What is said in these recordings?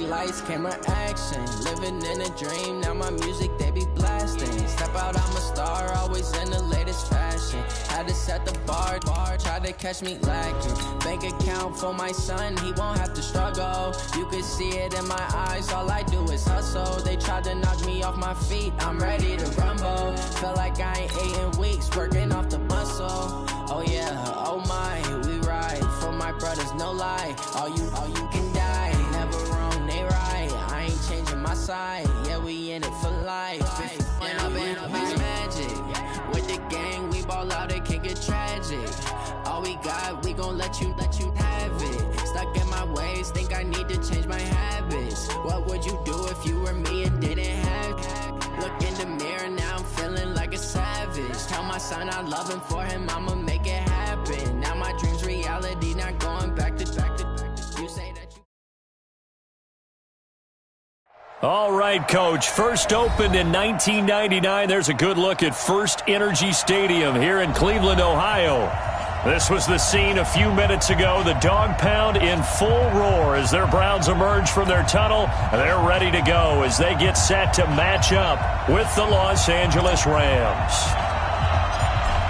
lights, camera action. Living in a dream, now my music they be blasting. Step out, I'm a star, always in the latest fashion. Had to set the bar, try to catch me lacking. Bank account for my son, he won't have to struggle. You can see it in my eyes, all I do is hustle. They tried to knock me off my feet, I'm ready to rumble. Felt like I ain't ate in weeks, working off the muscle. Oh yeah, oh my, we ride for my brothers, no lie. All you can die, never wrong, they right. I ain't changing my side, yeah, we in it for life. When I've been magic, with the gang, we ball out, it can get tragic. All we got, we gon' let you have it. Stuck in my ways, think I need to change my habits. What would you do if you were me and didn't have it? Look in the mirror, now I'm feeling like a savage. Tell my son I love him, for him I'ma make it happen. Now my dream's reality, not going back to you say that you... All right, Coach. First opened in 1999. There's a good look at First Energy Stadium here in Cleveland, Ohio. This was the scene a few minutes ago. The dog pound in full roar as their Browns emerge from their tunnel. They're ready to go as they get set to match up with the Los Angeles Rams.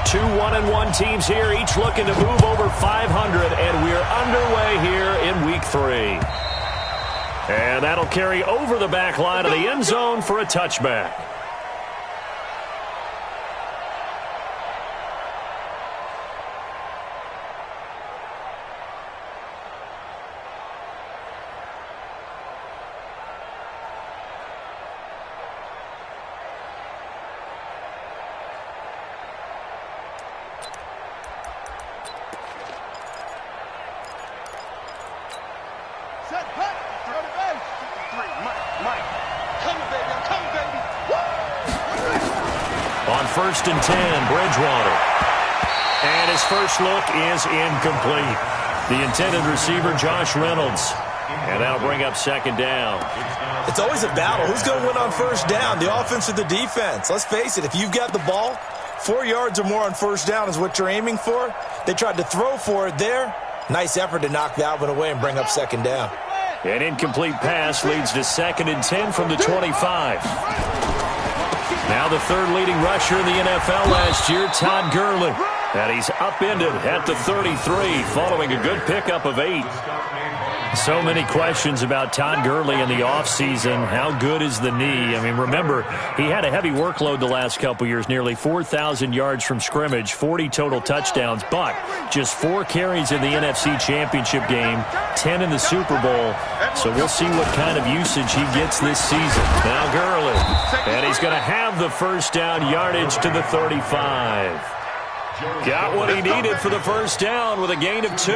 Two 1-1 teams here, each looking to move over 500, and we're underway here in Week 3. And that'll carry over the back line of the end zone for a touchback. First and 10, Bridgewater. And his first look is incomplete. The intended receiver, Josh Reynolds. And that'll bring up second down. It's always a battle. Who's going to win on first down, the offense or the defense? Let's face it, if you've got the ball, 4 yards or more on first down is what you're aiming for. They tried to throw for it there. Nice effort to knock that one away and bring up second down. An incomplete pass leads to second and 10 from the 25. Now the third leading rusher in the NFL last year, Todd Gurley. And he's upended at the 33 following a good pickup of 8. So many questions about Todd Gurley in the offseason. How good is the knee? I mean, remember, he had a heavy workload the last couple years, nearly 4,000 yards from scrimmage, 40 total touchdowns, but just 4 carries in the NFC Championship game, 10 in the Super Bowl. So we'll see what kind of usage he gets this season. Now Gurley, and he's going to have the first down yardage to the 35. Got what he needed for the first down with a gain of 2.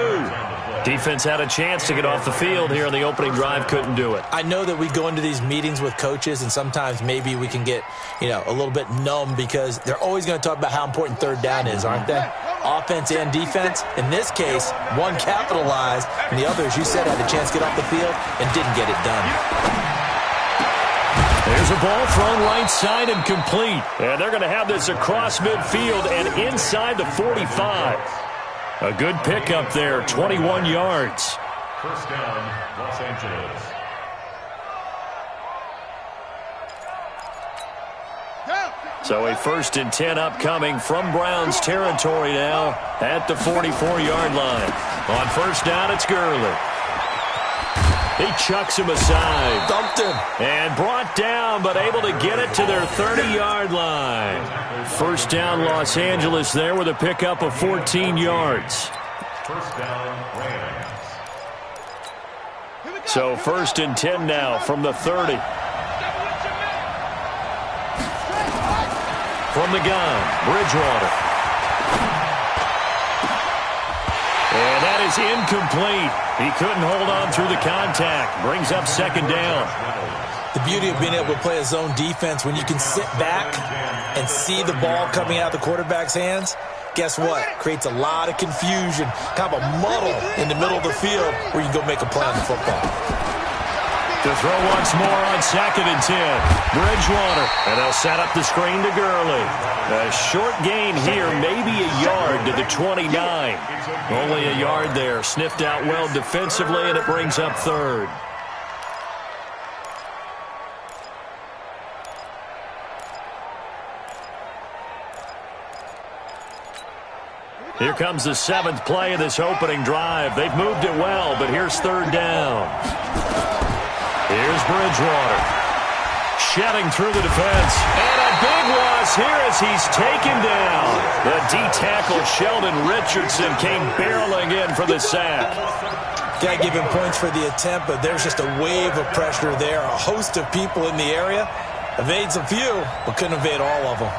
Defense had a chance to get off the field here in the opening drive, couldn't do it. I know that we go into these meetings with coaches, and sometimes maybe we can get, a little bit numb because they're always going to talk about how important third down is, aren't they? Offense and defense. In this case, one capitalized, and the other, as you said, had a chance to get off the field and didn't get it done. There's a ball thrown right side and complete. And they're going to have this across midfield and inside the 45. A good pickup there, 21 yards. First down, Los Angeles. So a first and 10 upcoming from Browns territory now at the 44-yard line. On first down, it's Gurley. He chucks him aside. Dumped him. And brought down, but able to get it to their 30-yard line. First down, Los Angeles there with a pickup of 14 yards. First down, Rams. So first and 10 now from the 30. From the gun, Bridgewater. And that is incomplete. He couldn't hold on through the contact. Brings up second down. The beauty of being able to play a zone defense, when you can sit back and see the ball coming out of the quarterback's hands, guess what? Creates a lot of confusion, kind of a muddle in the middle of the field where you can go make a play on the football. To throw once more on second and 10. Bridgewater. And they'll set up the screen to Gurley. A short gain here, maybe a yard to the 29. Only a yard there. Sniffed out well defensively, and it brings up third. Here comes the 7th play of this opening drive. They've moved it well, but here's 3rd down. Here's Bridgewater. Shedding through the defense. And a big loss here as he's taken down. The D-tackle Sheldon Richardson came barreling in for the sack. Got to give him points for the attempt, but there's just a wave of pressure there. A host of people in the area. Evades a few, but couldn't evade all of them.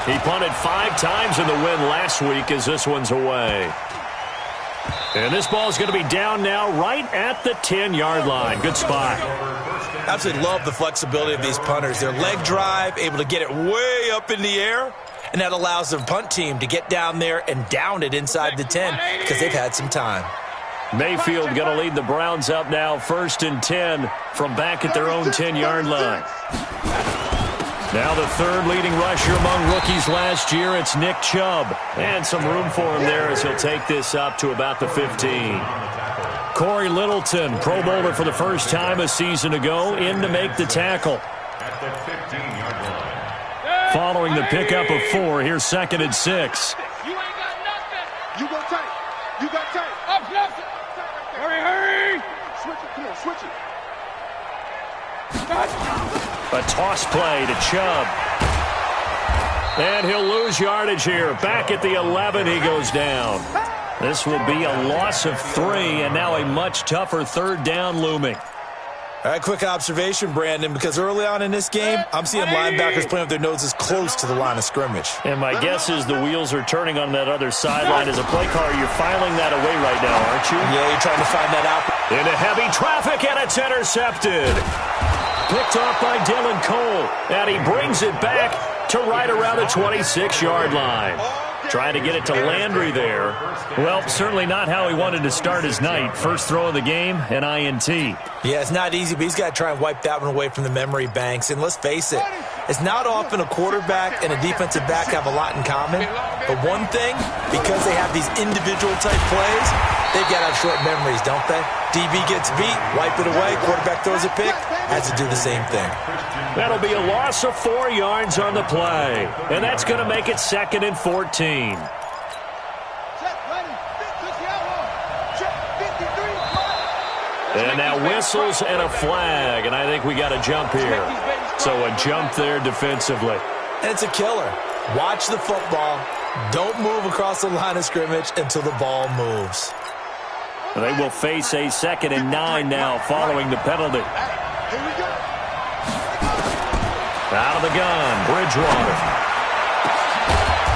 He punted 5 times in the win last week as this one's away. And this ball's going to be down now right at the 10-yard line. Good spot. Absolutely love the flexibility of these punters. Their leg drive, able to get it way up in the air, and that allows the punt team to get down there and down it inside the 10 because they've had some time. Mayfield going to lead the Browns up now, 1st and 10 from back at their own 10-yard line. Now the 3rd leading rusher among rookies last year, it's Nick Chubb. And some room for him there as he'll take this up to about the 15. Corey Littleton, Pro Bowler for the first time a season ago, in to make the tackle. At the 15-yard line. Following the pickup of 4, here's 2nd and 6. You ain't got nothing. You go tight. You got tight. Up, left. Hurry. Switch it. Come on, switch it. A toss play to Chubb. And he'll lose yardage here. Back at the 11, he goes down. This will be a loss of 3, and now a much tougher 3rd down looming. All right, quick observation, Brandon, because early on in this game, I'm seeing linebackers playing with their noses close to the line of scrimmage. And my guess is the wheels are turning on that other sideline. As a play caller, you're filing that away right now, aren't you? Yeah, you're trying to find that out. Into heavy traffic, and it's intercepted. Picked off by Dylan Cole, and he brings it back to right around the 26-yard line. Trying to get it to Landry there. Well, certainly not how he wanted to start his night. First throw of the game, an INT. Yeah, it's not easy, but he's got to try and wipe that one away from the memory banks. And let's face it, it's not often a quarterback and a defensive back have a lot in common. But one thing, because they have these individual-type plays, they've got to have short memories, don't they? DB gets beat, wipe it away, quarterback throws a pick, has to do the same thing. That'll be a loss of 4 yards on the play. And that's going to make it 2nd and 14. And now whistles and a flag, and I think we got a jump here. So a jump there defensively. And it's a killer. Watch the football. Don't move across the line of scrimmage until the ball moves. They will face a 2nd and 9 now following the penalty. Out of the gun, Bridgewater.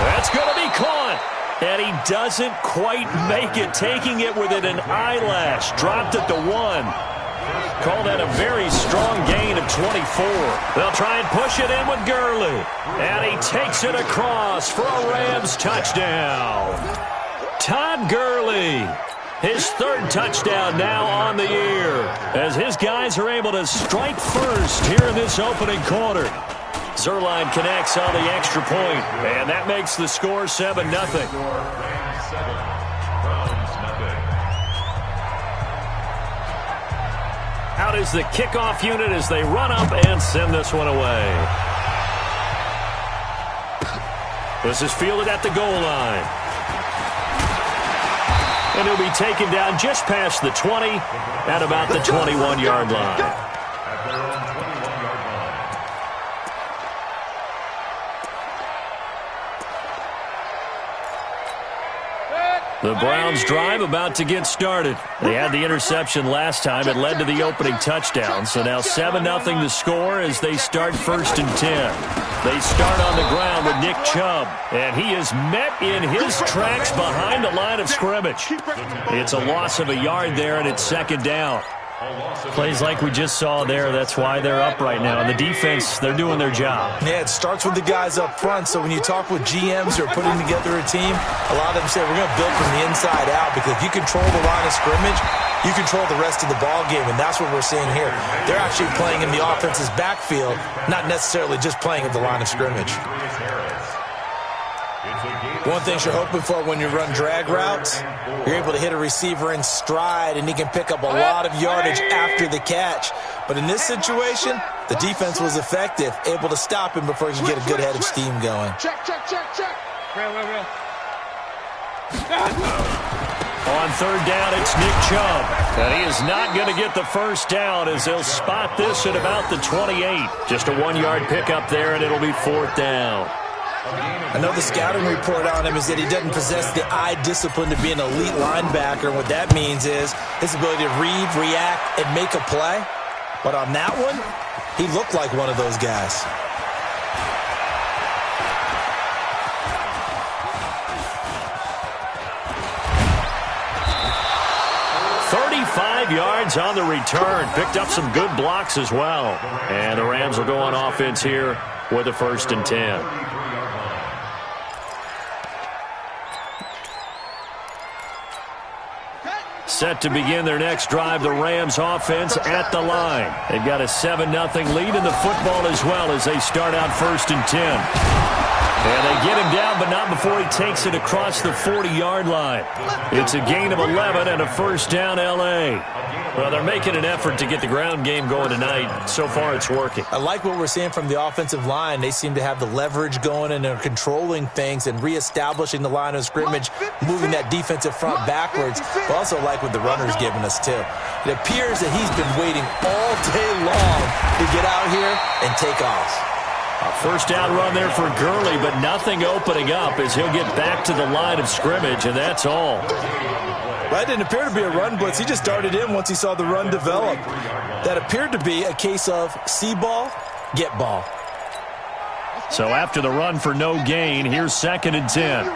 That's going to be caught. And he doesn't quite make it, taking it within an eyelash. Dropped at the 1. Call that a very strong gain of 24. They'll try and push it in with Gurley. And he takes it across for a Rams touchdown. Todd Gurley, his 3rd touchdown now on the year, as his guys are able to strike first here in this opening quarter. Zerline connects on the extra point, and that makes the score 7-0. Out is the kickoff unit as they run up and send this one away. This is fielded at the goal line. And he'll be taken down just past the 20 at about the 21-yard line. The Browns drive about to get started. They had the interception last time. It led to the opening touchdown. So now 7-0 the score as they start 1st and 10. They start on the ground with Nick Chubb, and he is met in his tracks behind the line of scrimmage. It's a loss of a yard there, and it's 2nd down. Plays like we just saw there, that's why they're up right now. And the defense, they're doing their job. Yeah, it starts with the guys up front. So when you talk with GMs who are putting together a team, a lot of them say we're going to build from the inside out, because if you control the line of scrimmage, you control the rest of the ball game, and that's what we're seeing here. They're actually playing in the offense's backfield, not necessarily just playing at the line of scrimmage. One thing you're hoping for when you run drag routes, you're able to hit a receiver in stride, and he can pick up a lot of yardage after the catch. But in this situation, the defense was effective, able to stop him before he could get a good head of steam going. Check. Real. On third down, it's Nick Chubb. And he is not going to get the first down as they'll spot this at about the 28. Just a 1-yard pickup there, and it'll be fourth down. I know the scouting report on him is that he doesn't possess the eye discipline to be an elite linebacker. What that means is his ability to read, react, and make a play. But on that one, he looked like one of those guys. Yards on the return. Picked up some good blocks as well. And the Rams will go on offense here with a 1st and 10. Set to begin their next drive, the Rams offense at the line. They've got a 7-0 lead in the football as well as they start out 1st and 10. And they get him down, but not before he takes it across the 40-yard line. It's a gain of 11 and a 1st down L.A. Well, they're making an effort to get the ground game going tonight. So far, it's working. I like what we're seeing from the offensive line. They seem to have the leverage going, and they're controlling things and reestablishing the line of scrimmage, moving that defensive front backwards. But also like what the runner's giving us, too. It appears that he's been waiting all day long to get out here and take off. A 1st down run there for Gurley, but nothing opening up as he'll get back to the line of scrimmage, and that's all. That didn't appear to be a run blitz. He just darted in once he saw the run develop. That appeared to be a case of see ball, get ball. So after the run for no gain, here's 2nd and 10.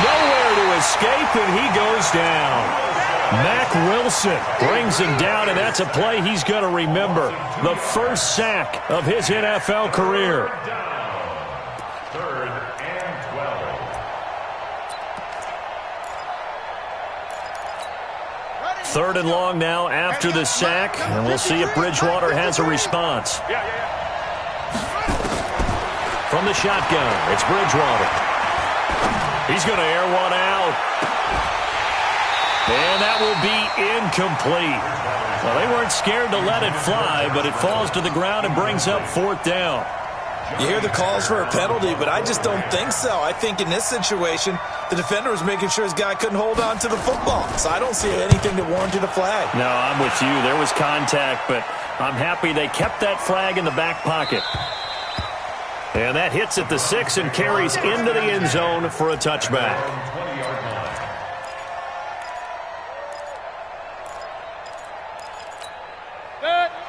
Nowhere to escape, and he goes down. Mack Wilson brings him down, and that's a play he's going to remember. The first sack of his NFL career. 3rd and 12. 3rd and long now after the sack, and we'll see if Bridgewater has a response. From the shotgun, it's Bridgewater. He's going to air one out. And that will be incomplete. Well, they weren't scared to let it fly, but it falls to the ground and brings up 4th down. You hear the calls for a penalty, but I just don't think so. I think in this situation, the defender was making sure his guy couldn't hold on to the football. So I don't see anything that warranted a flag. No, I'm with you. There was contact, but I'm happy they kept that flag in the back pocket. And that hits at the 6 and carries into the end zone for a touchback.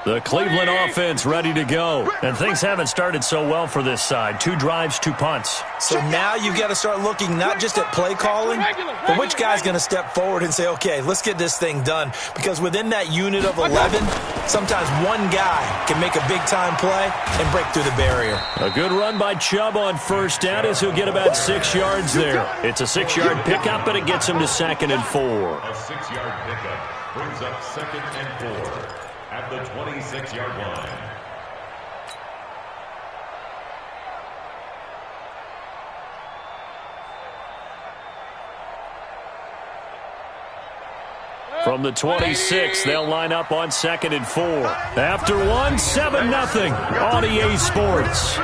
The Cleveland offense ready to go. And things haven't started so well for this side. 2 drives, 2 punts. So now you've got to start looking not just at play calling, but which guy's going to step forward and say, okay, let's get this thing done. Because within that unit of 11, sometimes one guy can make a big-time play and break through the barrier. A good run by Chubb on 1st down as he'll get about 6 yards there. It's a 6-yard pickup, and it gets him to 2nd and 4. A 6-yard pickup brings up 2nd and 4. At the 26-yard line. From the 26, they'll line up on 2nd and 4. After one, 7-0 on EA Sports.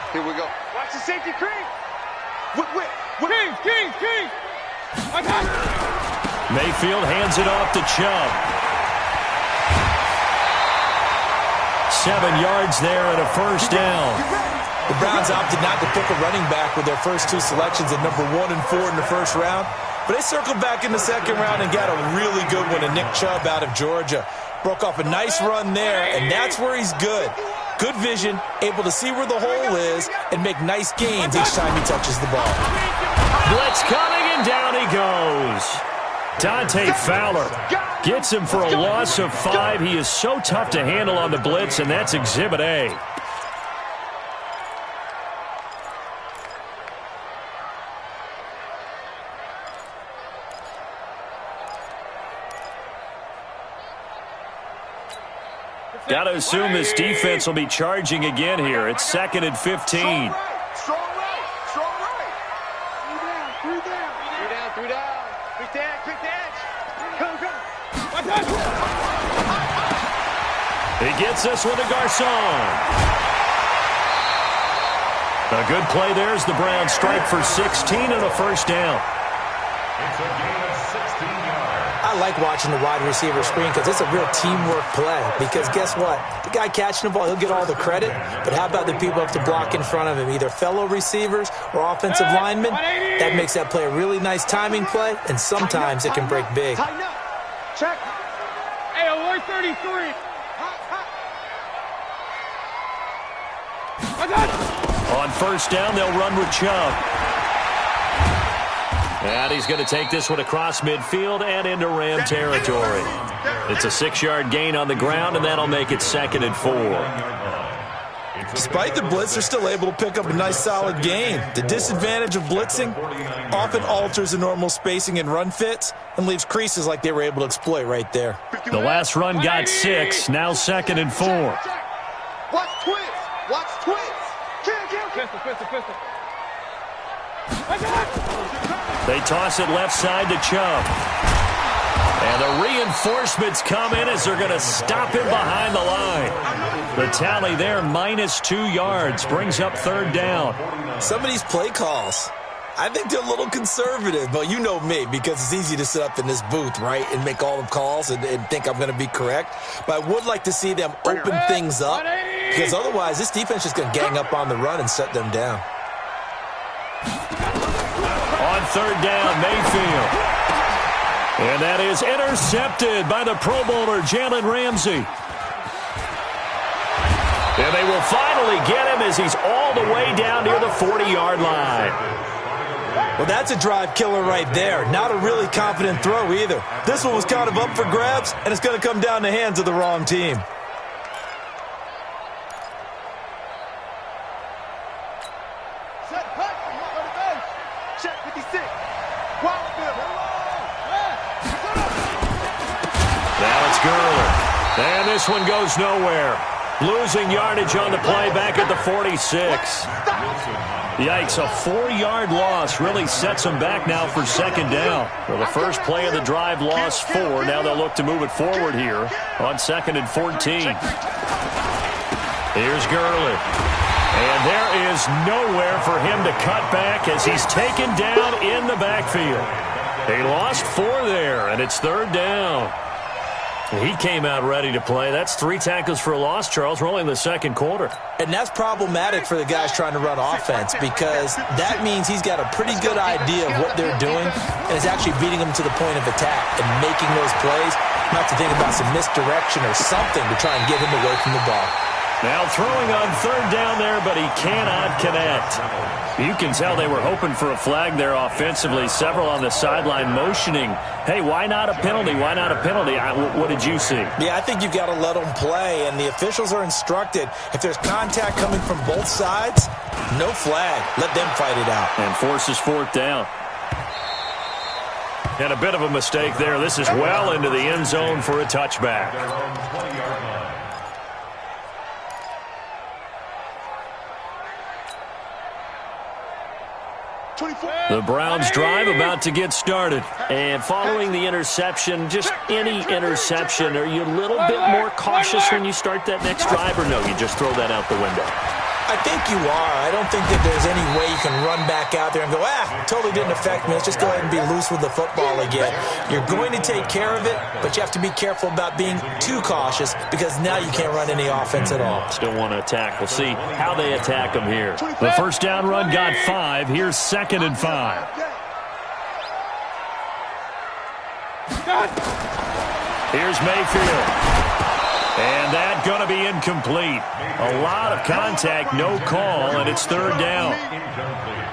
Here we go. Watch the safety cream. King. I got it. Mayfield hands it off to Chubb. 7 yards there and a 1st down. The Browns opted not to pick a running back with their first 2 selections at number 1 and 4 in the 1st round. But they circled back in the 2nd round and got a really good one in Nick Chubb out of Georgia. Broke off a nice run there, and that's where he's good. Good vision, able to see where the hole is, and make nice gains each time he touches the ball. Blitz coming, and down he goes. Dante Fowler gets him for a loss of 5. He is so tough to handle on the blitz, and that's Exhibit A. Got to assume this defense will be charging again here. It's 2nd and 15. Strong right. Strong right. Three down. Quick to edge. Come. He gets this one to Garcon. A good play there as the Browns strike for 16 and a first down. It's a gain of 16 yards. I like watching the wide receiver screen because it's a real teamwork play. Because guess what? The guy catching the ball, he'll get all the credit. But how about the people up to block in front of him, either fellow receivers or offensive linemen? That makes that play a really nice timing play, and sometimes it can break big. Tighten up. Check. Hey, 133. On first down, they'll run with Chubb. And he's going to take this one across midfield and into Ram territory. It's a 6-yard gain on the ground, and that'll make it 2nd and 4. Despite the blitz, they're still able to pick up a nice solid gain. The disadvantage of blitzing often alters the normal spacing and run fits and leaves creases like they were able to exploit right there. The last run got 6, now 2nd and 4. Watch twist. Pistol. They toss it left side to Chubb. And the reinforcements come in as they're going to stop him behind the line. The tally there, -2 yards, brings up 3rd down. Some of these play calls, I think they're a little conservative, but you know me, because it's easy to sit up in this booth, right, and make all the calls and think I'm going to be correct. But I would like to see them open things up, because otherwise this defense is going to gang up on the run and shut them down. On 3rd down, Mayfield. And that is intercepted by the Pro Bowler, Jalen Ramsey. And they will finally get him as he's all the way down near the 40-yard line. Well, that's a drive killer right there. Not a really confident throw either. This one was kind of up for grabs, and it's going to come down the hands of the wrong team. Now it's Gurley. And this one goes nowhere. Losing yardage on the play back at the 46. Yikes, a 4-yard loss really sets them back now for 2nd down. Well, the first play of the drive lost 4. Now they'll look to move it forward here on 2nd and 14. Here's Gurley. And there is nowhere for him to cut back as he's taken down in the backfield. They lost 4 there, and it's 3rd down. He came out ready to play. That's 3 tackles for a loss, Charles. We're only in the 2nd quarter. And that's problematic for the guys trying to run offense, because that means he's got a pretty good idea of what they're doing and is actually beating them to the point of attack and making those plays, not to think about some misdirection or something to try and get him away from the ball. Now throwing on 3rd down there, but he cannot connect. You can tell they were hoping for a flag there offensively. Several on the sideline motioning, hey, why not a penalty? Why not a penalty? What did you see? Yeah, I think you've got to let them play, and the officials are instructed, if there's contact coming from both sides, no flag. Let them fight it out. And forces 4th down. And a bit of a mistake there. This is well into the end zone for a touchback. The Browns drive about to get started. And following the interception, just any interception, are you a little bit more cautious when you start that next drive, or no, you just throw that out the window? I think you are. I don't think that there's any way you can run back out there and go, totally didn't affect me. Let's just go ahead and be loose with the football again. You're going to take care of it, but you have to be careful about being too cautious, because now you can't run any offense at all. Still want to attack. We'll see how they attack them here. The first down run got 5. Here's 2nd and 5. Here's Mayfield. And that going to be incomplete. A lot of contact, no call, and it's 3rd down.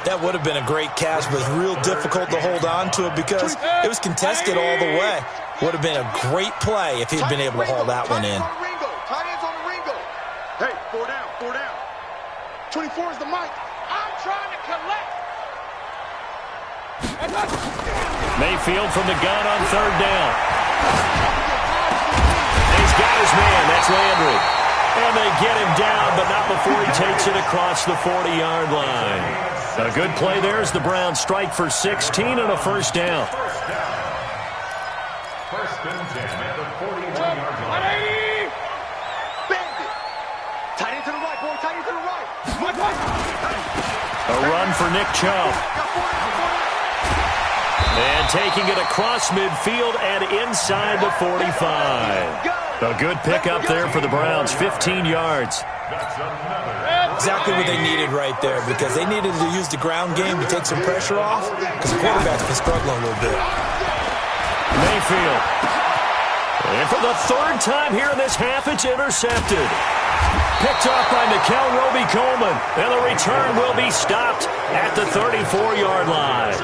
That would have been a great catch, but it's real difficult to hold on to it because it was contested all the way. Would have been a great play if he'd been able to haul that one in. Tight ends on the Ringo. Hey, 4 down. 24 is the mic. I'm trying to collect. Mayfield from the gun on 3rd down. He's got his man. That's Landry. And they get him down, but not before he takes it across the 40-yard line. A good play there as the Browns strike for 16 and a first down. First and 10 at the 41-yard line. Bandit. Tight end to the right, boy. Tight end to the right. A run for Nick Chubb. And taking it across midfield and inside the 45. A good pickup there for the Browns, 15 yards. Exactly what they needed right there, because they needed to use the ground game to take some pressure off, because the quarterback's been struggling a little bit. Mayfield. And for the third time here in this half, it's intercepted. Picked off by Nickel Roby-Coleman, and the return will be stopped at the 34-yard line.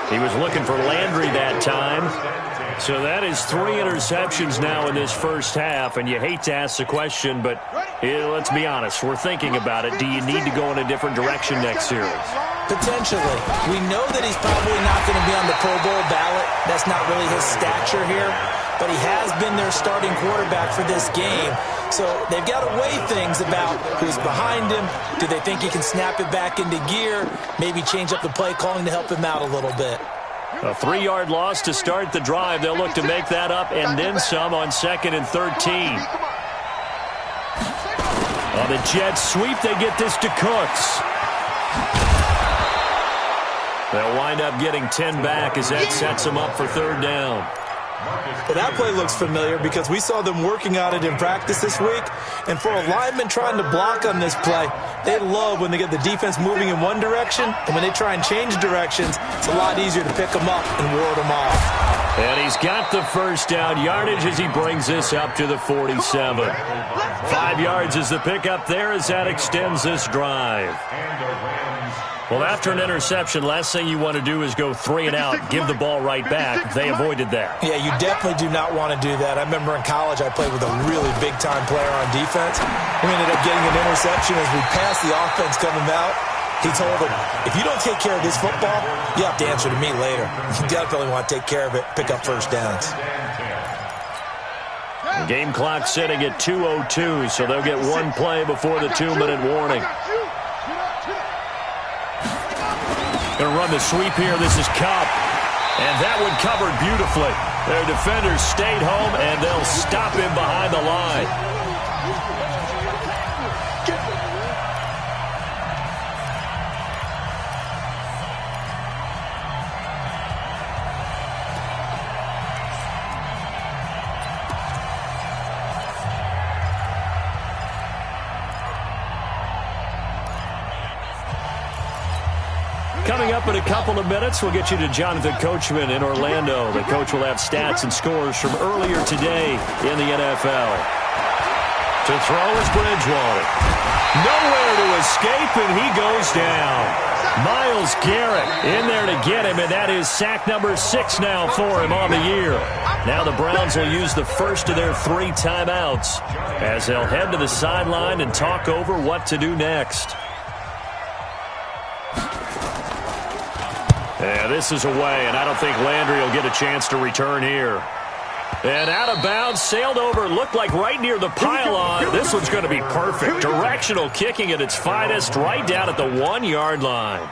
He was looking for Landry that time. So that is 3 interceptions now in this first half, and you hate to ask the question, but let's be honest, we're thinking about it. Do you need to go in a different direction next series? Potentially. We know that he's probably not going to be on the Pro Bowl ballot. That's not really his stature here, but he has been their starting quarterback for this game. So they've got to weigh things about who's behind him. Do they think he can snap it back into gear? Maybe change up the play calling to help him out a little bit. A 3-yard loss to start the drive. They'll look to make that up and then some on 2nd and 13. On the jet sweep, they get this to Cooks. They'll wind up getting 10 back as that sets them up for 3rd down. Well, that play looks familiar because we saw them working on it in practice this week. And for a lineman trying to block on this play, they love when they get the defense moving in one direction. And when they try and change directions, it's a lot easier to pick them up and ward them off. And he's got the first down yardage as he brings this up to the 47. 5 yards is the pickup there as that extends this drive. Well, after an interception, last thing you want to do is go 3 and out, give the ball right back. They avoided that. Yeah, you definitely do not want to do that. I remember in college I played with a really big-time player on defense. We ended up getting an interception as we passed the offense coming out. He told him, if you don't take care of this football, you have to answer to me later. You definitely want to take care of it, pick up first downs. The game clock sitting at 2:02, so they'll get one play before the 2-minute warning. Going to run the sweep here. This is Cup. And that one covered beautifully. Their defenders stayed home, and they'll stop him behind the line. Coming up in a couple of minutes, we'll get you to Jonathan Coachman in Orlando. The coach will have stats and scores from earlier today in the NFL. To throw is Bridgewater. Nowhere to escape, and he goes down. Myles Garrett in there to get him, and that is sack number 6 now for him on the year. Now the Browns will use the first of their 3 timeouts as they'll head to the sideline and talk over what to do next. Yeah, this is away, and I don't think Landry will get a chance to return here. And out of bounds, sailed over, looked like right near the pylon. This one's going to be perfect. Directional kicking at its finest, right down at the 1-yard line.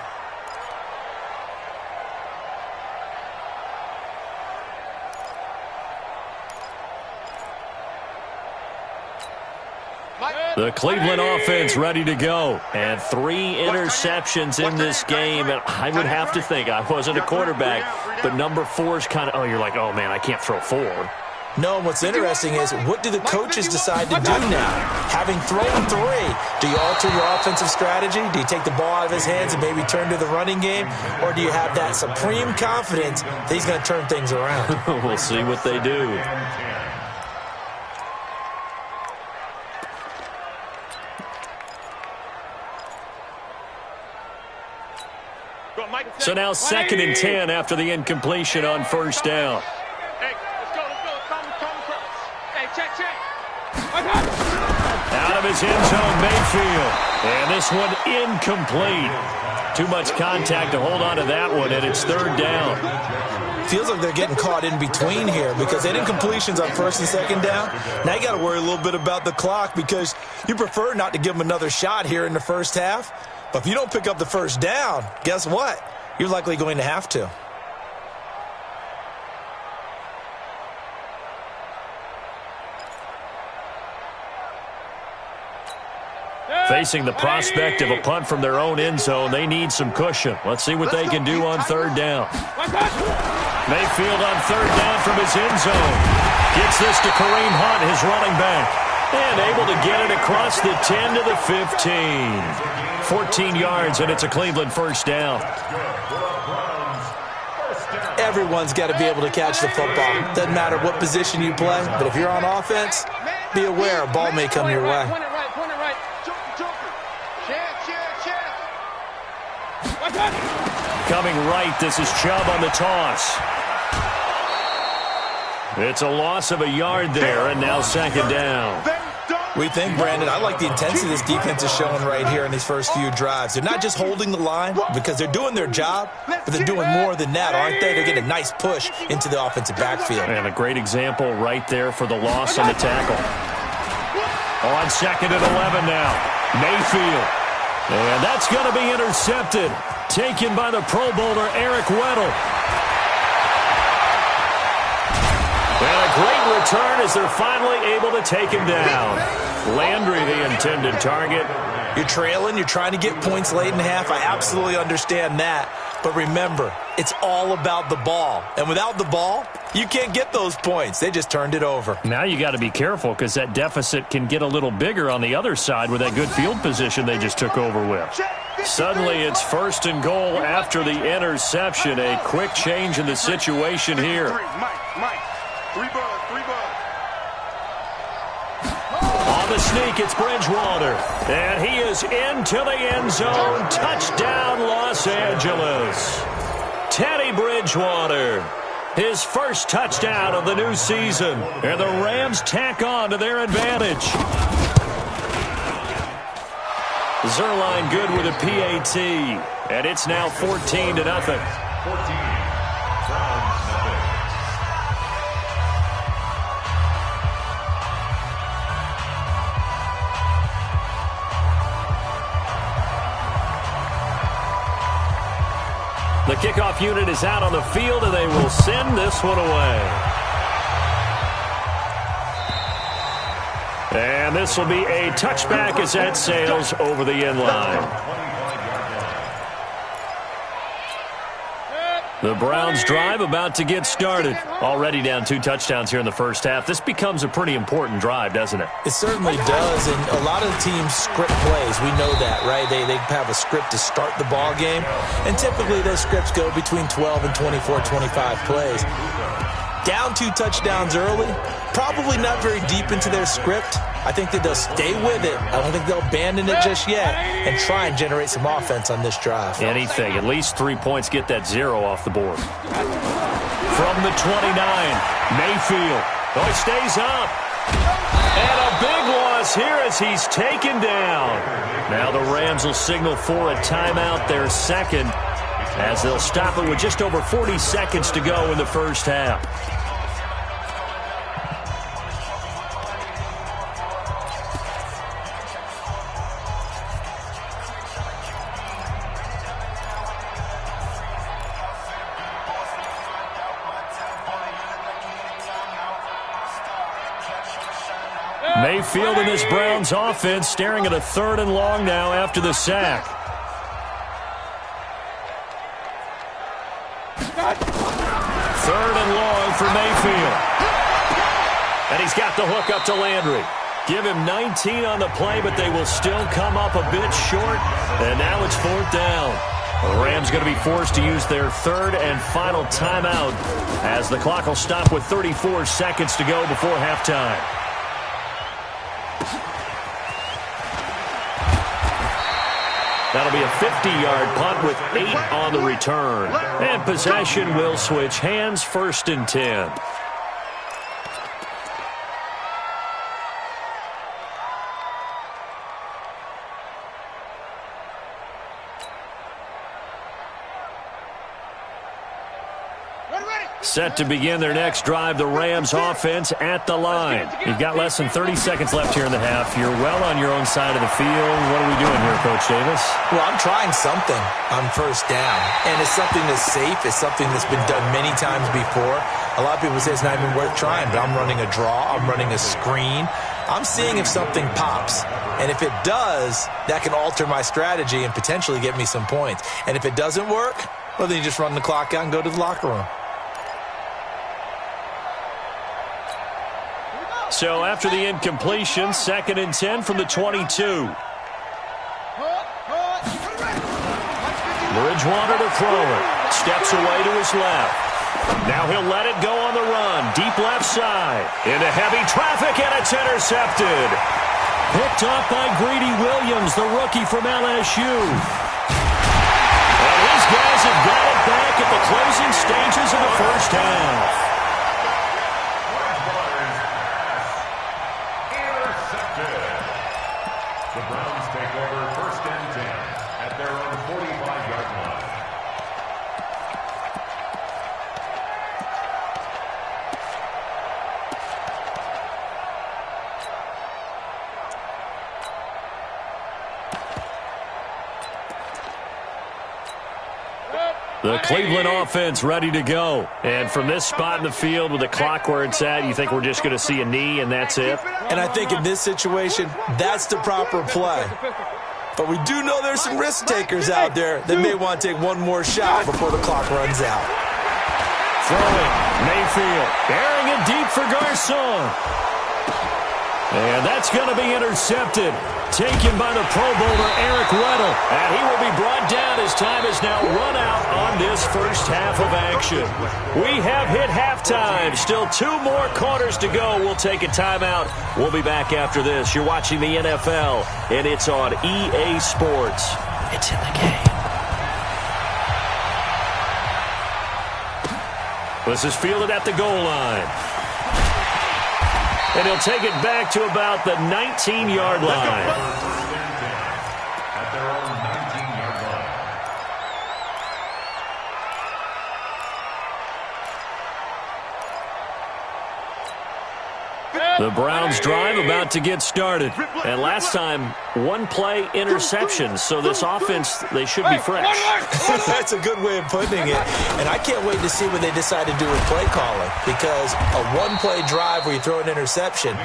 The Cleveland offense ready to go. And 3 interceptions in this game. And I would have to think, I wasn't a quarterback, but number 4 is kind of, you're like, oh, man, I can't throw 4. No, what's interesting is what do the coaches decide to do now? Having thrown 3, do you alter your offensive strategy? Do you take the ball out of his hands and maybe turn to the running game? Or do you have that supreme confidence that he's going to turn things around? We'll see what they do. So now 2nd and 10 after the incompletion on first down. Hey, let's go. Come across. Hey, check. Out of his end zone, Mayfield. And this one incomplete. Too much contact to hold on to that one, and it's 3rd down. Feels like they're getting caught in between here because they didn't completions on first and second down. Now you got to worry a little bit about the clock because you prefer not to give them another shot here in the first half. But if you don't pick up the first down, guess what? You're likely going to have to. Facing the prospect of a punt from their own end zone, they need some cushion. Let's see what they can do on third down. Mayfield on third down from his end zone. Gets this to Kareem Hunt, his running back. And able to get it across the 10 to the 15. 14 yards, and it's a Cleveland first down. Everyone's got to be able to catch the football. Doesn't matter what position you play, but if you're on offense, be aware a ball may come your way. Coming right, this is Chubb on the toss. It's a loss of a yard there, and now second down. We think, Brandon, I like the intensity this defense is showing right here in these first few drives. They're not just holding the line because they're doing their job, but they're doing more than that, aren't they? They're getting a nice push into the offensive backfield. And a great example right there for the loss on the tackle. On second and 11 now. Mayfield. And that's going to be intercepted. Taken by the Pro Bowler, Eric Weddle. And a great return as they're finally able to take him down. Landry, the intended target. You're trailing. You're trying to get points late in half. I absolutely understand that. But remember, it's all about the ball. And without the ball, you can't get those points. They just turned it over. Now you got to be careful because that deficit can get a little bigger on the other side with that good field position they just took over with. Suddenly it's first and goal after the interception. A quick change in the situation here. On the sneak, it's Bridgewater. And he is into the end zone. Touchdown, Los Angeles. Teddy Bridgewater. His first touchdown of the new season. And the Rams tack on to their advantage. Zerline good with a PAT. And it's now 14-0. 14. The kickoff unit is out on the field, and they will send this one away. And this will be a touchback as that sails over the end line. The Browns drive about to get started. Already down 2 touchdowns here in the first half. This becomes a pretty important drive, doesn't it? It certainly does, and a lot of the teams script plays. We know that, right? They have a script to start the ball game, and typically those scripts go between 12 and 24, 25 plays. Down 2 touchdowns early, probably not very deep into their script. I think that they'll stay with it. I don't think they'll abandon it just yet and try and generate some offense on this drive. Anything. At least 3 points, get that 0 off the board. From the 29, Mayfield. Oh, he stays up. And a big loss here as he's taken down. Now the Rams will signal for a timeout, their second, as they'll stop it with just over 40 seconds to go in the first half. Mayfield in this Browns offense staring at a 3rd and long now after the sack. 3rd and long for Mayfield. And he's got the hook up to Landry. Give him 19 on the play, but they will still come up a bit short. And now it's 4th down. The Rams going to be forced to use their 3rd and final timeout as the clock will stop with 34 seconds to go before halftime. That'll be a 50-yard punt with 8 on the return. And possession will switch hands, 1st and 10. Set to begin their next drive, the Rams offense at the line. You've got less than 30 seconds left here in the half. You're well on your own side of the field. What are we doing here, Coach Davis? Well, I'm trying something on first down, and it's something that's safe. It's something that's been done many times before. A lot of people say it's not even worth trying, but I'm running a draw. I'm running a screen. I'm seeing if something pops, and if it does, that can alter my strategy and potentially get me some points. And if it doesn't work, well, then you just run the clock out and go to the locker room. So after the incompletion, 2nd and 10 from the 22. Bridgewater to throw it. Steps away to his left. Now he'll let it go on the run. Deep left side. Into heavy traffic, and it's intercepted. Picked off by Greedy Williams, the rookie from LSU. And these guys have got it back at the closing stages of the first half. The Browns take over 1st and 10 at their own 45-yard line. The Cleveland offense ready to go. And from this spot in the field with the clock where it's at, you think we're just going to see a knee and that's it? And I think in this situation, that's the proper play. But we do know there's some risk takers out there that may want to take one more shot before the clock runs out. Throwing, Mayfield, airing it deep for Garcon. And that's going to be intercepted. Taken by the Pro Bowler, Eric Weddle. And he will be brought down as time is now run out on this first half of action. We have hit halftime. Still 2 more quarters to go. We'll take a timeout. We'll be back after this. You're watching the NFL, and it's on EA Sports. It's in the game. This is fielded at the goal line. And he'll take it back to about the 19-yard line. At their own 19-yard line. The Browns drive about to get started. And last time, 1-play interception. So this offense, they should be fresh. That's a good way of putting it. And I can't wait to see what they decide to do with play calling. Because a 1-play drive where you throw an interception,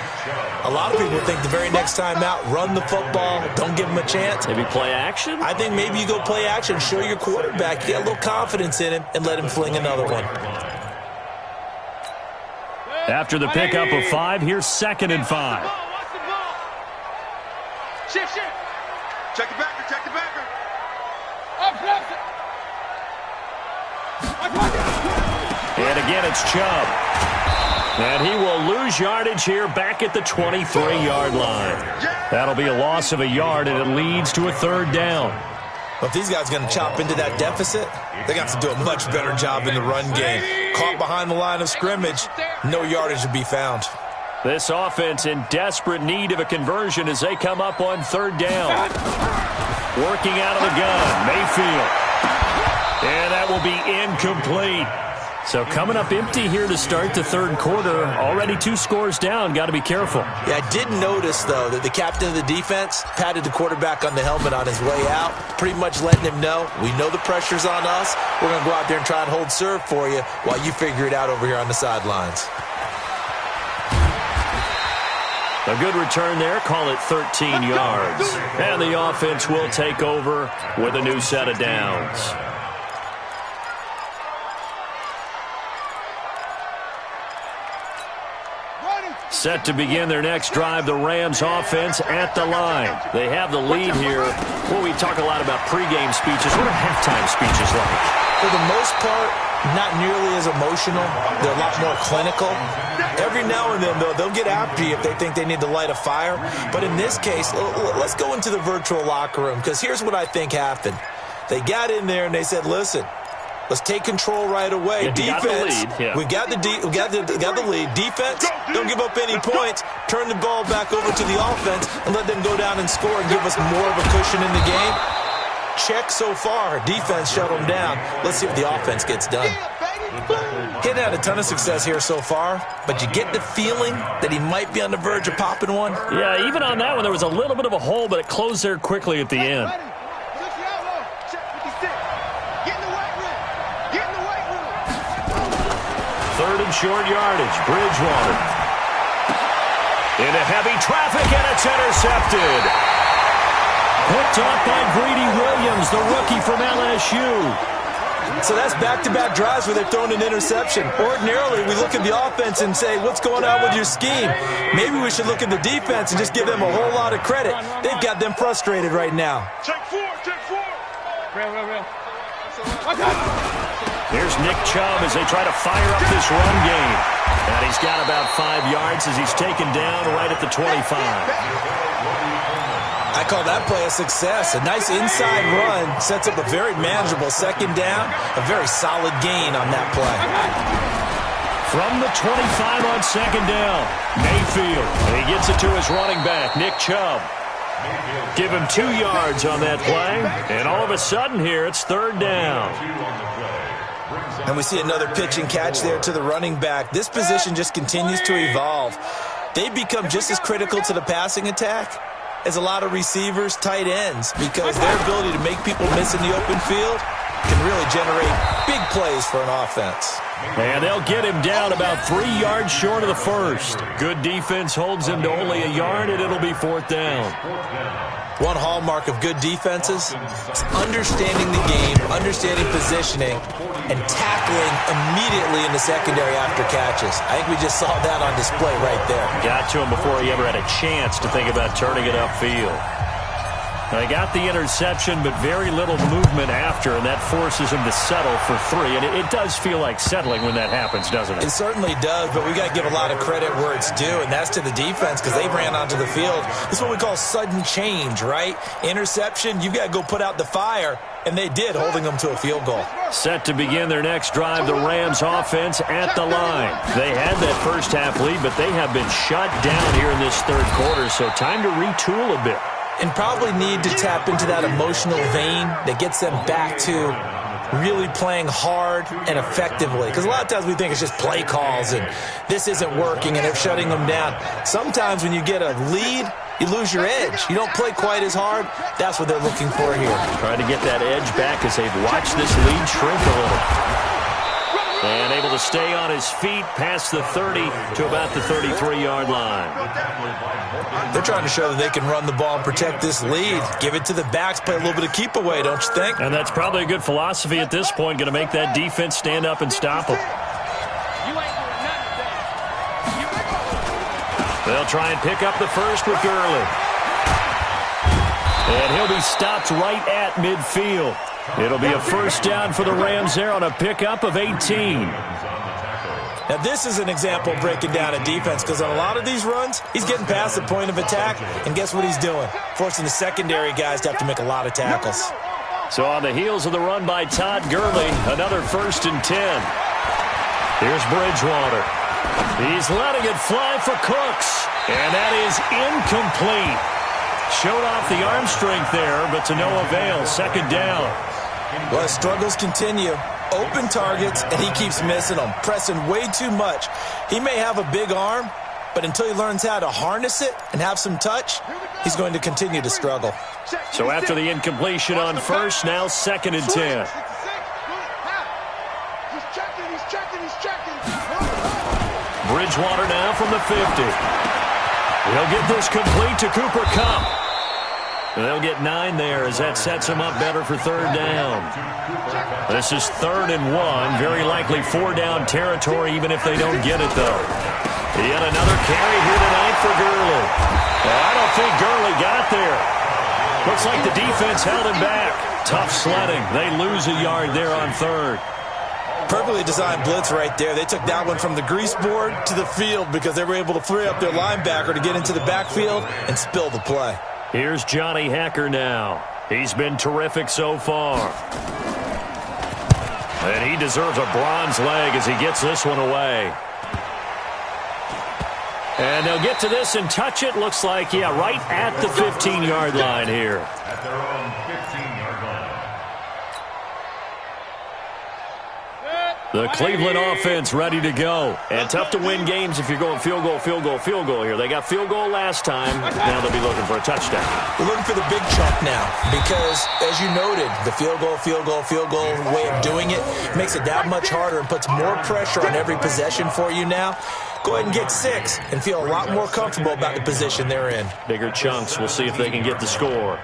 a lot of people think the very next time out, run the football, don't give them a chance. Maybe play action? I think maybe you go play action, show your quarterback, get a little confidence in him, and let him fling another one. After the pickup of 5, here's 2nd and 5. Shift. Check the backer. And again, it's Chubb. And he will lose yardage here back at the 23-yard line. That'll be a loss of a yard, and it leads to a 3rd down. Well, if these guys are going to chop into that deficit, they're going to have to do a much better job in the run game. Caught behind the line of scrimmage, no yardage to be found. This offense in desperate need of a conversion as they come up on 3rd down. Working out of the gun, Mayfield. And that will be incomplete. So coming up empty here to start the 3rd quarter. Already 2 scores down. Got to be careful. Yeah, I did notice, though, that the captain of the defense patted the quarterback on the helmet on his way out, pretty much letting him know, we know the pressure's on us. We're going to go out there and try and hold serve for you while you figure it out over here on the sidelines. A good return there. Call it 13 yards. And the offense will take over with a new set of downs. Set to begin their next drive, the Rams offense at the line. They have the lead here. Well, we talk a lot about pregame speeches. What are halftime speeches like? For the most part, not nearly as emotional. They're a lot more clinical. Every now and then, though, they'll get after you if they think they need to light a fire. But in this case, let's go into the virtual locker room, because here's what I think happened. They got in there and they said, listen, let's take control right away. Yeah, defense, we got the lead. Defense, don't give up any points. Turn the ball back over to the offense and let them go down and score and give us more of a cushion in the game. Check so far. Defense shut them down. Let's see what the offense gets done. He hadn't had a ton of success here so far, but you get the feeling that he might be on the verge of popping one. Yeah, even on that one, there was a little bit of a hole, but it closed there quickly at the end. Third and short yardage, Bridgewater. Into heavy traffic, and it's intercepted. Picked off by Greedy Williams, the rookie from LSU. So that's back-to-back drives where they've thrown an interception. Ordinarily, we look at the offense and say, what's going on with your scheme? Maybe we should look at the defense and just give them a whole lot of credit. They've got them frustrated right now. Check four. Real. Here's Nick Chubb as they try to fire up this run game. And he's got about 5 yards as he's taken down right at the 25. I call that play a success. A nice inside run sets up a very manageable second down, a very solid gain on that play. From the 25 on second down, Mayfield. And he gets it to his running back, Nick Chubb. Give him 2 yards on that play. And all of a sudden here, it's third down. And we see another pitch and catch there to the running back. This position just continues to evolve. They become just as critical to the passing attack as a lot of receivers, tight ends, because their ability to make people miss in the open field can really generate big plays for an offense. And they'll get him down about 3 yards short of the first. Good defense holds him to only a yard, and it'll be fourth down. One hallmark of good defenses is understanding the game, understanding positioning, and tackling immediately in the secondary after catches. I think we just saw that on display right there. Got to him before he ever had a chance to think about turning it upfield. They got the interception, but very little movement after, and that forces him to settle for 3. And it does feel like settling when that happens, doesn't it? It certainly does, but we got to give a lot of credit where it's due, and that's to the defense because they ran onto the field. This is what we call sudden change, right? Interception, you got to go put out the fire, and they did, holding them to a field goal. Set to begin their next drive, the Rams offense at the line. They had that first half lead, but they have been shut down here in this third quarter, so time to retool a bit. And probably need to tap into that emotional vein that gets them back to really playing hard and effectively. Because a lot of times we think it's just play calls and this isn't working and they're shutting them down. Sometimes when you get a lead, you lose your edge. You don't play quite as hard. That's what they're looking for here. Trying to get that edge back as they've watched this lead shrink a little. And able to stay on his feet past the 30 to about the 33-yard line. They're trying to show that they can run the ball and protect this lead. Give it to the backs, play a little bit of keep away, don't you think? And that's probably a good philosophy at this point, going to make that defense stand up and stop them. They'll try and pick up the first with Gurley. And he'll be stopped right at midfield. It'll be a first down for the Rams there on a pickup of 18. Now, this is an example of breaking down a defense because on a lot of these runs, he's getting past the point of attack, and guess what he's doing? Forcing the secondary guys to have to make a lot of tackles. So on the heels of the run by Todd Gurley, another 1st and 10. Here's Bridgewater. He's letting it fly for Cooks, and that is incomplete. Showed off the arm strength there, but to no avail. Second down. Well, his struggles continue. Open targets, and he keeps missing them, pressing way too much. He may have a big arm, but until he learns how to harness it and have some touch, he's going to continue to struggle. So after the incompletion on first, now 2nd and 10. Bridgewater now from the 50. He'll get this complete to Cooper Kupp. They'll get 9 there as that sets him up better for third down. This is 3rd and 1. Very likely 4-down territory even if they don't get it, though. Yet another carry here tonight for Gurley. I don't think Gurley got there. Looks like the defense held him back. Tough sledding. They lose a yard there on 3rd. Perfectly designed blitz right there. They took that one from the grease board to the field because they were able to free up their linebacker to get into the backfield and spill the play. Here's Johnny Hacker now. He's been terrific so far. And he deserves a bronze leg as he gets this one away. And they'll get to this and touch it. Looks like, yeah, right at the 15-yard line here. At their own 15-yard line. The Cleveland offense ready to go. And tough to win games if you're going field goal, field goal, field goal here. They got field goal last time. Now they'll be looking for a touchdown. We're looking for the big chunk now because, as you noted, the field goal way of doing it makes it that much harder and puts more pressure on every possession for you now. Go ahead and get 6 and feel a lot more comfortable about the position they're in. Bigger chunks. We'll see if they can get the score.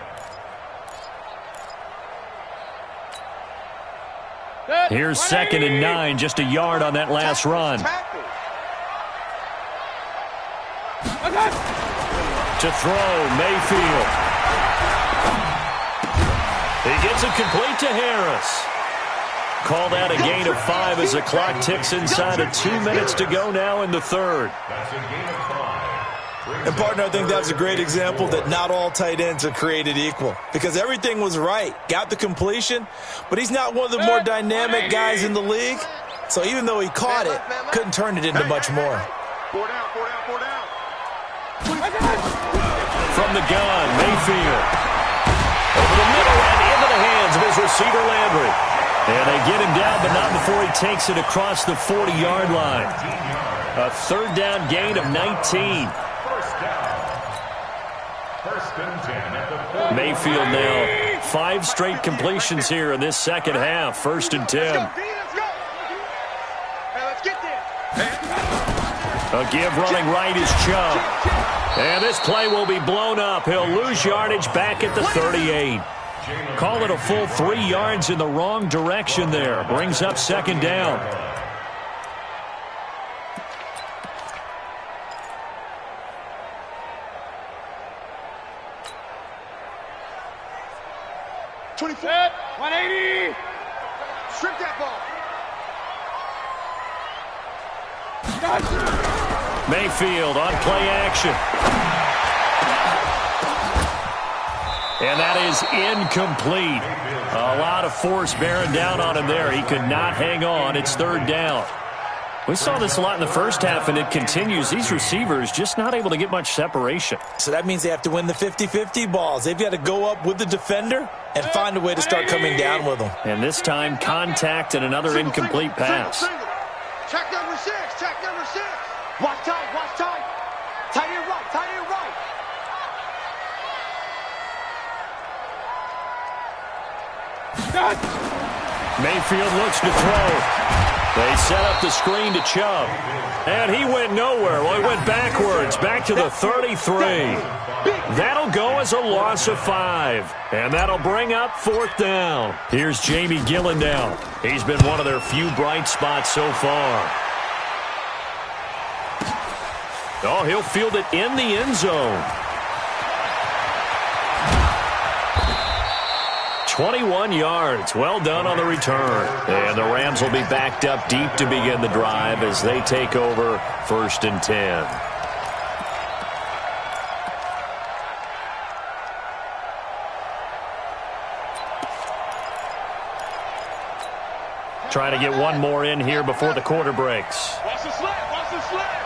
Here's 2nd and 9, just a yard on that last run. To throw, Mayfield. He gets it complete to Harris. Called out a gain of 5 as the clock ticks inside of 2 minutes to go now in the third. That's a gain of 5. And, partner, I think that's a great example that not all tight ends are created equal because everything was right. Got the completion, but he's not one of the more dynamic guys in the league. So even though he caught it, couldn't turn it into much more. 4 down, 4 down, 4 down. From the gun, Mayfield. Over the middle and into the hands of his receiver, Landry. And they get him down, but not before he takes it across the 40-yard line. A 3rd down gain of 19. Mayfield now 5 straight completions here in this second half. 1st and 10. Let's go. Hey, let's get there. A give running right is Chubb. And this play will be blown up. He'll lose yardage back at the 38. Call it a full 3 yards in the wrong direction there. Brings up 2nd down. Set, 180. Strip that ball. Mayfield on play action. And that is incomplete. A lot of force bearing down on him there. He could not hang on. It's 3rd down. We saw this a lot in the first half, and it continues. These receivers just not able to get much separation. So that means they have to win the 50-50 balls. They've got to go up with the defender and find a way to start coming down with them. And this time, contact and another incomplete pass. Check number 6, check number 6. Watch tight, watch tight. Tight end right, tight end right. Mayfield looks to throw. They set up the screen to Chubb. And he went nowhere. Well, he went backwards, back to the 33. That'll go as a loss of 5. And that'll bring up 4th down. Here's Jamie Gillen now. He's been one of their few bright spots so far. Oh, he'll field it in the end zone. 21 yards. Well done on the return. And the Rams will be backed up deep to begin the drive as they take over 1st and 10. Trying to get one more in here before the quarter breaks. Watch the slant, watch the slant.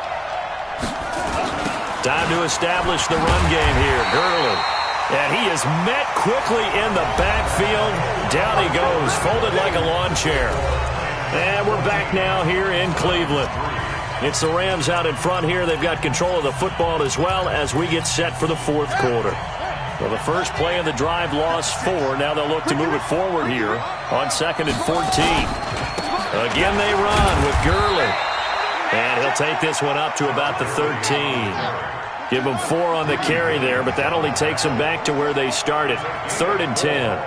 Time to establish the run game here. Gurley. And he is met quickly in the backfield. Down he goes, folded like a lawn chair. And we're back now here in Cleveland. It's the Rams out in front here. They've got control of the football as well as we get set for the 4th quarter. Well, the first play of the drive lost 4. Now they'll look to move it forward here on 2nd and 14. Again they run with Gurley. And he'll take this one up to about the 13. Give them 4 on the carry there, but that only takes them back to where they started. 3rd and 10.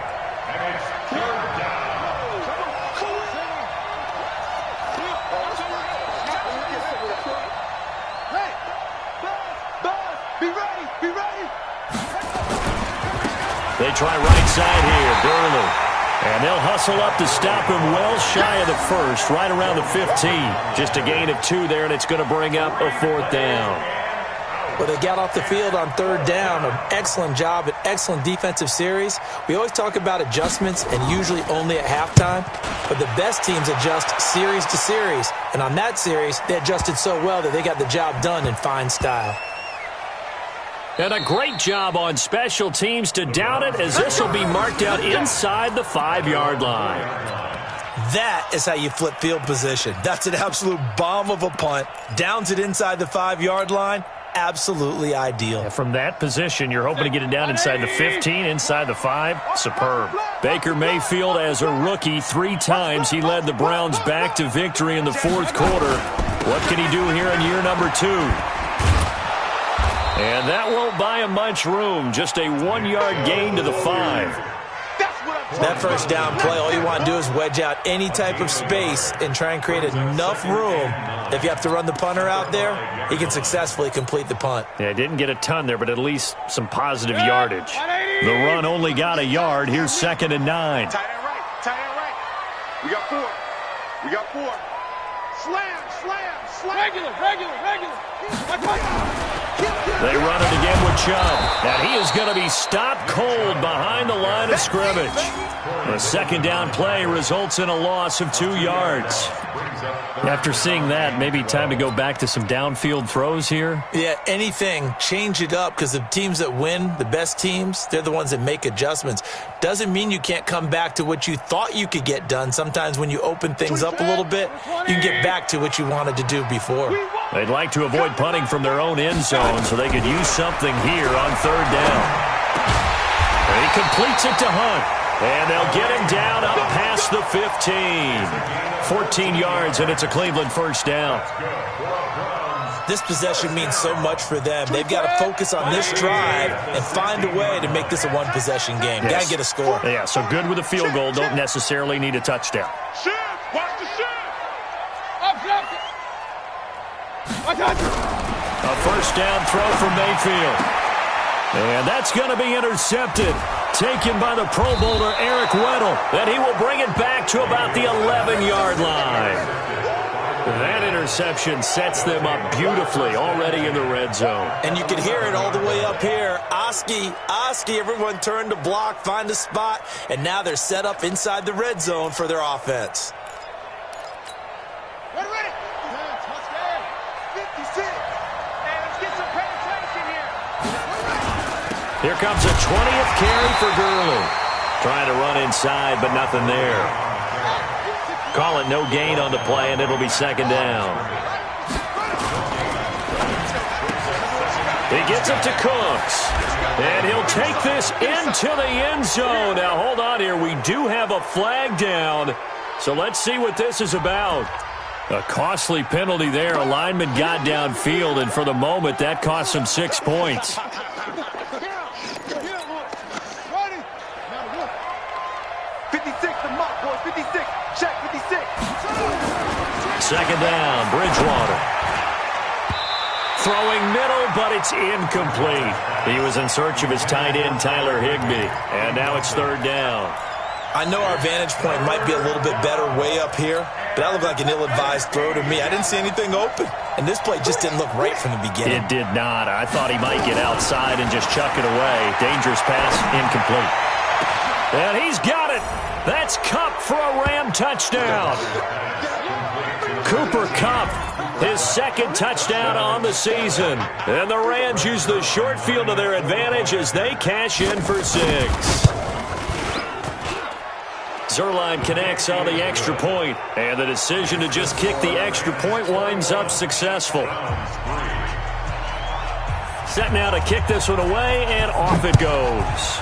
They try right side here, Gurley. And they'll hustle up to stop him well shy of the 1st, right around the 15. Just a gain of 2 there, and it's going to bring up a 4th down. Well, they got off the field on 3rd down. An excellent job, an excellent defensive series. We always talk about adjustments and usually only at halftime. But the best teams adjust series to series. And on that series, they adjusted so well that they got the job done in fine style. And a great job on special teams to down it as this will be marked out inside the 5-yard line. That is how you flip field position. That's an absolute bomb of a punt. Downs it inside the 5-yard line. Absolutely ideal. Yeah, from that position, you're hoping to get it down inside the 15, inside the 5. Superb. Baker Mayfield, as a rookie, 3 times he led the Browns back to victory in the 4th quarter. What can he do here in year number 2? And that won't buy him much room. Just a 1-yard gain to the 5. That first down play, all you want to do is wedge out any type of space and try and create enough room. If you have to run the punter out there, he can successfully complete the punt. Yeah, didn't get a ton there, but at least some positive yardage. The run only got a yard. Here's 2nd and 9. Tight end right. Tight end right. We got 4. We got 4. Slam, slam, slam. Regular. They run it again with Chubb. And he is going to be stopped cold behind the line of scrimmage. The 2nd down play results in a loss of 2 yards. After seeing that, maybe time to go back to some downfield throws here. Yeah, anything. Change it up, because the teams that win, the best teams, they're the ones that make adjustments. Doesn't mean you can't come back to what you thought you could get done. Sometimes when you open things up a little bit, you can get back to what you wanted to do before. They'd like to avoid punting from their own end zone, so they could use something here on 3rd down. He completes it to Hunt. And they'll get him down up past the 15. 14 yards, and it's a Cleveland first down. This possession means so much for them. They've got to focus on this drive and find a way to make this a one-possession game. Yes. Got to get a score. Yeah, so good with a field goal. Don't necessarily need a touchdown. Watch the shit. A first down throw from Mayfield. And that's going to be intercepted. Taken by the Pro Bowler Eric Weddle. And he will bring it back to about the 11-yard line. That interception sets them up beautifully already in the red zone. And you can hear it all the way up here. Oski, everyone turned to block, find a spot, and now they're set up inside the red zone for their offense. Ready. 56. And let's get some penetration here. Here comes a 20th carry for Gurley. Trying to run inside, but nothing there. Call it no gain on the play, and it'll be 2nd down. He gets it to Cooks. And he'll take this into the end zone. Now, hold on here. We do have a flag down. So let's see what this is about. A costly penalty there. A lineman got downfield, and for the moment, that cost him 6 points. 56, the mark, boys. 56. Check 56. 2nd down, Bridgewater. Throwing middle, but it's incomplete. He was in search of his tight end, Tyler Higbee. And now it's 3rd down. I know our vantage point might be a little bit better way up here, but that looked like an ill-advised throw to me. I didn't see anything open, and this play just didn't look right from the beginning. It did not. I thought he might get outside and just chuck it away. Dangerous pass, incomplete. And he's got it. That's Kupp for a Ram touchdown. Cooper Kupp, his 2nd touchdown on the season. And the Rams use the short field to their advantage as they cash in for 6. Zerline connects on the extra point, and the decision to just kick the extra point winds up successful. Set now to kick this one away, and off it goes.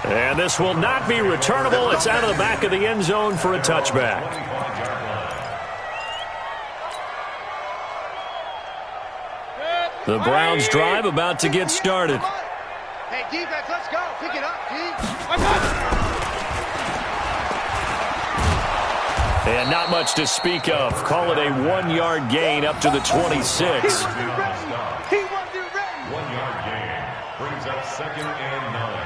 And this will not be returnable. It's out of the back of the end zone for a touchback. The Browns drive about to get started. Hey, defense, let's go. Pick it up, And not much to speak of. Call it a 1-yard gain up to the 26. 1-yard gain brings up 2nd and 9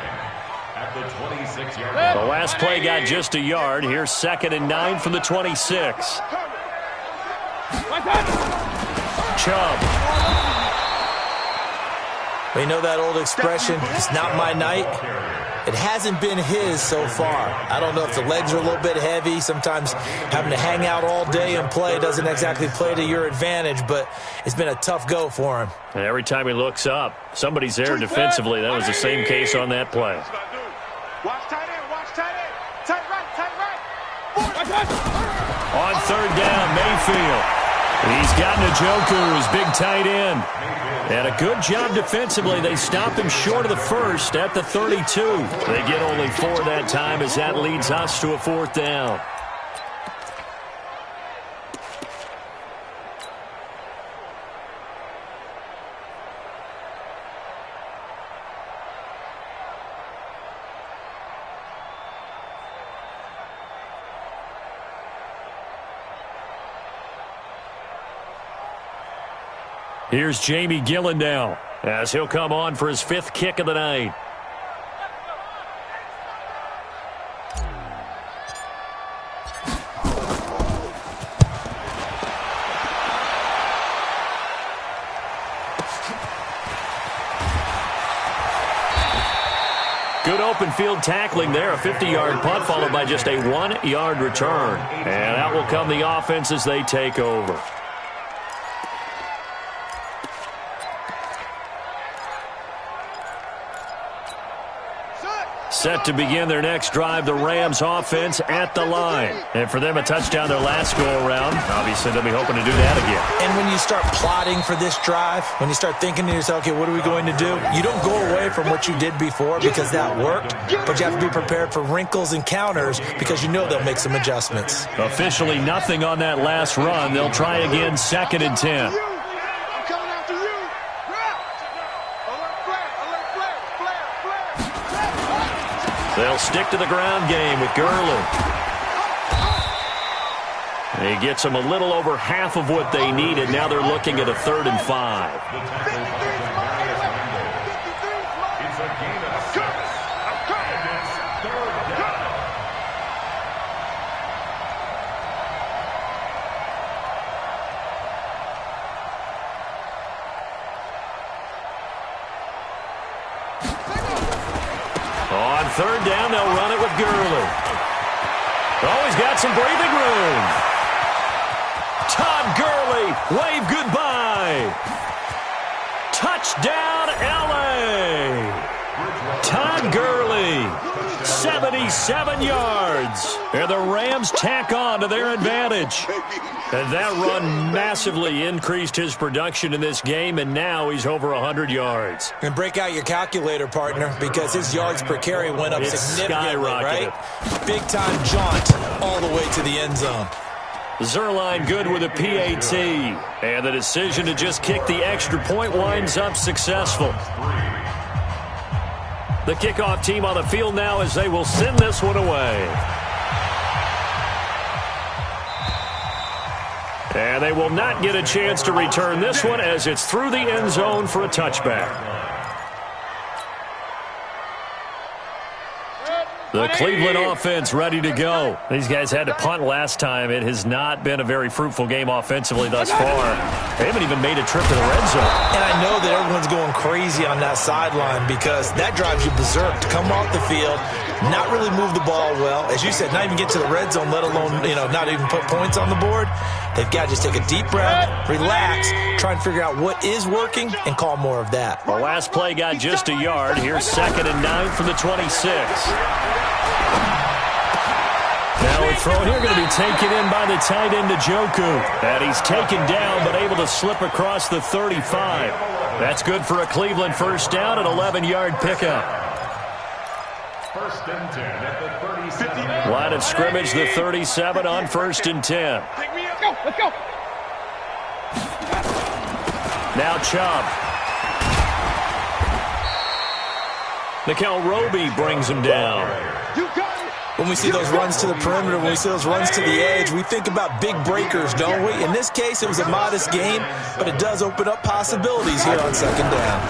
at the 26-yard line. The last play got just a yard. Here's 2nd and 9 from the 26. Chubb. You know that old expression, it's not my night? It hasn't been his so far. I don't know if the legs are a little bit heavy. Sometimes having to hang out all day and play doesn't exactly play to your advantage, but it's been a tough go for him. And every time he looks up, somebody's there defensively. That was the same case on that play. Watch On third down, Mayfield. He's got Njoku, his big tight end. And a good job defensively. They stopped him short of the first at the 32. They get only 4 that time as that leads us to a 4th down. Here's Jamie Gillen now as he'll come on for his 5th kick of the night. Good open field tackling there. A 50-yard punt followed by just a 1-yard return. And out will come the offense as they take over. Set to begin their next drive, the Rams offense at the line. And for them, a touchdown their last go-around. Obviously, they'll be hoping to do that again. And when you start plotting for this drive, when you start thinking to yourself, okay, what are we going to do? You don't go away from what you did before because that worked, but you have to be prepared for wrinkles and counters because you know they'll make some adjustments. Officially nothing on that last run. They'll try again, 2nd and 10. They'll stick to the ground game with Gurley. He gets them a little over half of what they needed. Now they're looking at a 3rd and 5. It's a gain of 6. And it's 3rd down. On 3rd down, they'll run it with Gurley. Oh, he's got some breathing room. Todd Gurley, wave goodbye. Touchdown, L.A. Todd Gurley, 77 yards. And the Rams tack on to their advantage. And that run massively increased his production in this game, and now he's over 100 yards. And break out your calculator, partner, because his yards per carry went up significantly, right? Big-time jaunt all the way to the end zone. Zerline good with a PAT. And the decision to just kick the extra point winds up successful. The kickoff team on the field now as they will send this one away. And they will not get a chance to return this one as it's through the end zone for a touchback. The Cleveland offense ready to go. These guys had to punt last time. It has not been a very fruitful game offensively thus far. They haven't even made a trip to the red zone. And I know that everyone's going crazy on that sideline because that drives you berserk to come off the field, not really move the ball well. As you said, not even get to the red zone, let alone, not even put points on the board. They've got to just take a deep breath, relax, try and figure out what is working, and call more of that. The last play got just a yard. Here's 2nd and 9 from the 26. Now a throw here going to be taken in by the tight end Njoku. And he's taken down but able to slip across the 35. That's good for a Cleveland 1st down, an 11-yard pickup. 1st and 10 at the 37. Line of scrimmage, the 37 on 1st and 10. Let's go. Now Chubb. Nickel Roby brings him down. When we see those runs to the perimeter, when we see those runs to the edge, we think about big breakers, don't we? In this case, it was a modest game, but it does open up possibilities here on 2nd down.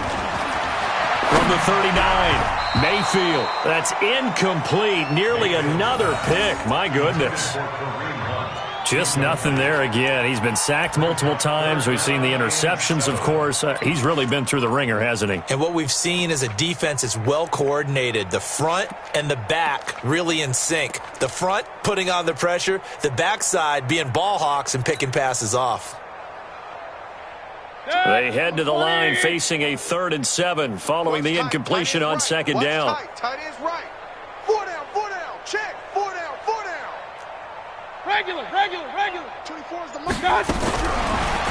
From the 39, Mayfield. That's incomplete. Nearly another pick. My goodness. Just nothing there again. He's been sacked multiple times. We've seen the interceptions, of course. He's really been through the ringer, hasn't he? And what we've seen is a defense that's well coordinated. The front and the back really in sync. The front putting on the pressure. The backside being ball hawks and picking passes off. They head to the line facing a 3rd and 7 following the incompletion on 2nd down. Tight ends right. 4 down, check. 4 down, Regular. 24 is the most.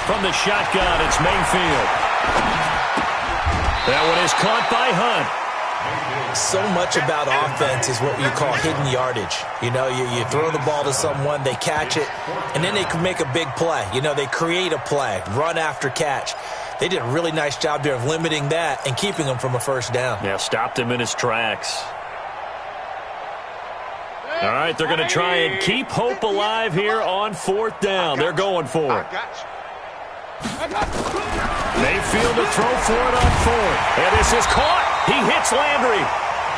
From the shotgun, it's Mayfield. That one is caught by Hunt. So much about offense is what you call hidden yardage. You know, you throw the ball to someone, they catch it, and then they can make a big play. You know, they create a play, run after catch. They did a really nice job there of limiting that and keeping him from a first down. Yeah, stopped him in his tracks. All right, they're going to try and keep hope alive here on fourth down. They're going for it. Mayfield to throw for it on fourth. And this is caught. He hits Landry.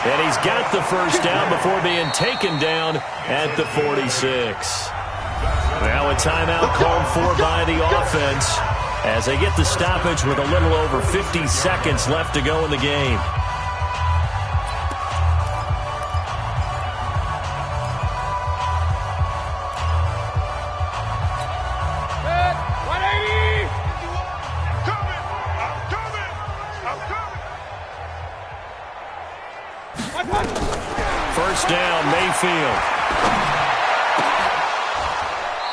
And he's got the first down before being taken down at the 46. Now a timeout called for by the offense as they get the stoppage with a little over 50 seconds left to go in the game. First down, Mayfield.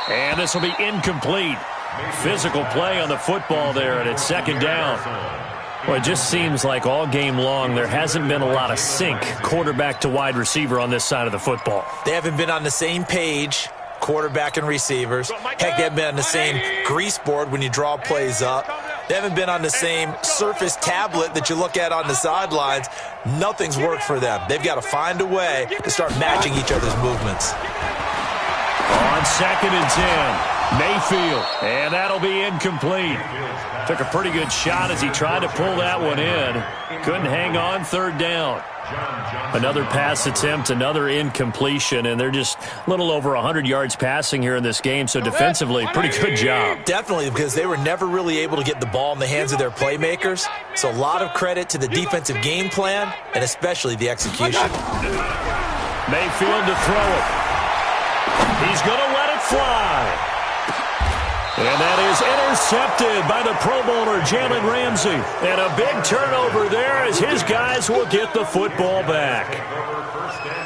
And this will be incomplete. Physical play on the football there, and it's second down. Well, it just seems like all game long there hasn't been a lot of sync quarterback to wide receiver on this side of the football. They haven't been on the same page, quarterback and receivers. Heck, they haven't been on the same grease board when you draw plays up. They haven't been on the same Surface tablet that you look at on the sidelines. Nothing's worked for them. They've got to find a way to start matching each other's movements. On second and 10, Mayfield, and that'll be incomplete. Took a pretty good shot as he tried to pull that one in. Couldn't hang on, third down. Another pass attempt, another incompletion, and they're just a little over 100 yards passing here in this game, so defensively, pretty good job. Definitely, because they were never really able to get the ball in the hands of their playmakers. So a lot of credit to the defensive game plan, and especially the execution. Mayfield to throw it. He's going to let it fly. And that is intercepted by the Pro Bowler, Jalen Ramsey. And a big turnover there as his guys will get the football back.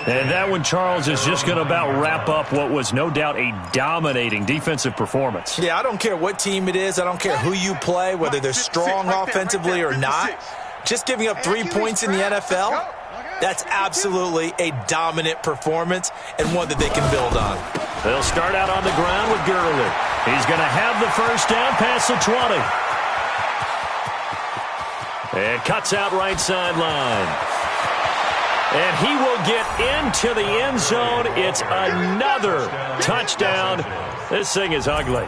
And that one, Charles, is just going to about wrap up what was no doubt a dominating defensive performance. Yeah, I don't care what team it is. I don't care who you play, whether they're strong offensively or not. Just giving up 3 points in the NFL, that's absolutely a dominant performance and one that they can build on. They'll start out on the ground with Gurley. He's going to have the first down past the 20. And cuts out right sideline. And he will get into the end zone. It's another touchdown. This thing is ugly.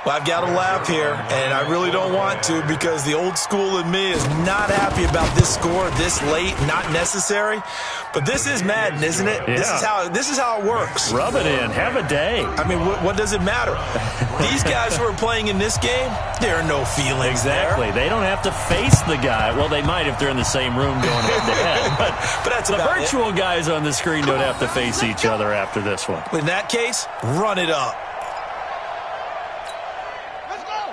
Well, I've got to laugh here, and I really don't want to because the old school in me is not happy about this score this late, not necessary. But this is Madden, isn't it? Yeah. This is how it works. Rub it in. Have a day. I mean, what does it matter? These guys who are playing in this game, there are no feelings exactly. there. They don't have to face the guy. Well, they might if they're in the same room going head-to-head. But that's the virtual guys on the screen don't have to face each other after this one. In that case, run it up.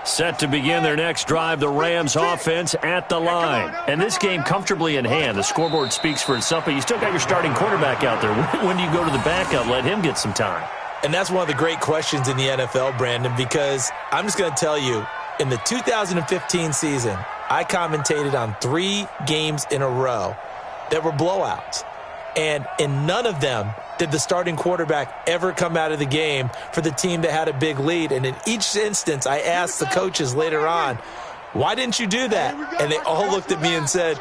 Set to begin their next drive, the Rams offense at the line. And this game comfortably in hand. The scoreboard speaks for itself, but you still got your starting quarterback out there. When do you go to the backup, let him get some time? And that's one of the great questions in the NFL, Brandon, because I'm just going to tell you, in the 2015 season, I commentated on 3 games in a row that were blowouts. And in none of them did the starting quarterback ever come out of the game for the team that had a big lead. And in each instance, I asked the coaches later on, why didn't you do that? And they all looked at me and said,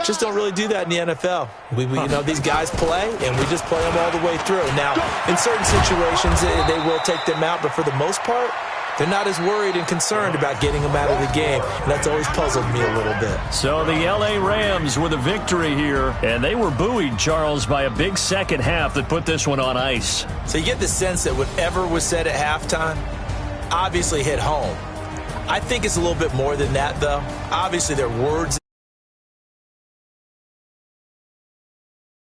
just don't really do that in the NFL. We you know, these guys play, and we just play them all the way through. Now, in certain situations, they will take them out, but for the most part, they're not as worried and concerned about getting them out of the game. And that's always puzzled me a little bit. So the L.A. Rams with a victory here, and they were buoyed, Charles, by a big second half that put this one on ice. So you get the sense that whatever was said at halftime obviously hit home. I think it's a little bit more than that, though. Obviously, there are words